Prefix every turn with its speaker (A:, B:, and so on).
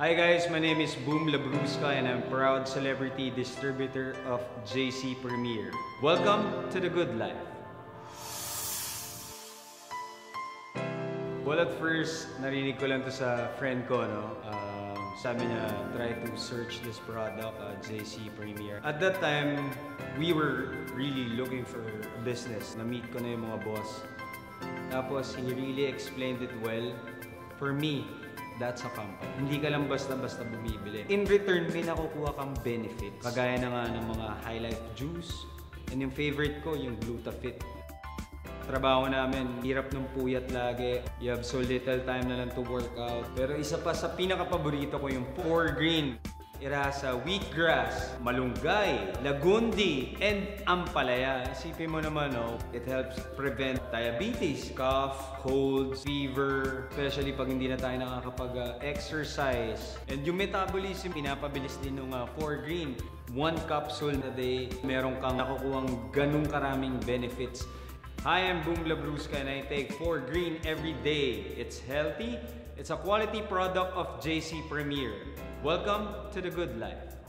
A: Hi guys, my name is Boom Labrusca and I'm proud celebrity distributor of JC Premier. Welcome to the good life. Well, at first, narinig ko lang to sa friend ko, no? Sabi niya, try to search this product, JC Premier. At that time, we were really looking for a business. Na-meet ko na yung mga boss. Tapos, he really explained it well. For me, that's a company. Hindi ka lang basta-basta bumibili. In return, may nakukuha kang benefits. Kagaya na nga ng mga High Life Juice. And yung favorite ko, yung Glutafit. Trabaho namin, hirap ng puyat lagi. You have so little time na lang to work out. Pero isa pa sa pinaka-paborito ko yung 4Green. Irasa, wheatgrass, malunggay, lagundi, and ampalaya. Isipin mo naman, no? It helps prevent diabetes, cough, colds, fever, especially pag hindi na tayo nakakapag-exercise. And yung metabolism, pinapabilis din ng 4Green. 1 capsule a day, meron kang nakukuhang ganung karaming benefits. Hi, I'm Boom Labrusca and I take 4Green every day. It's healthy, it's a quality product of JC Premier. Welcome to the good life.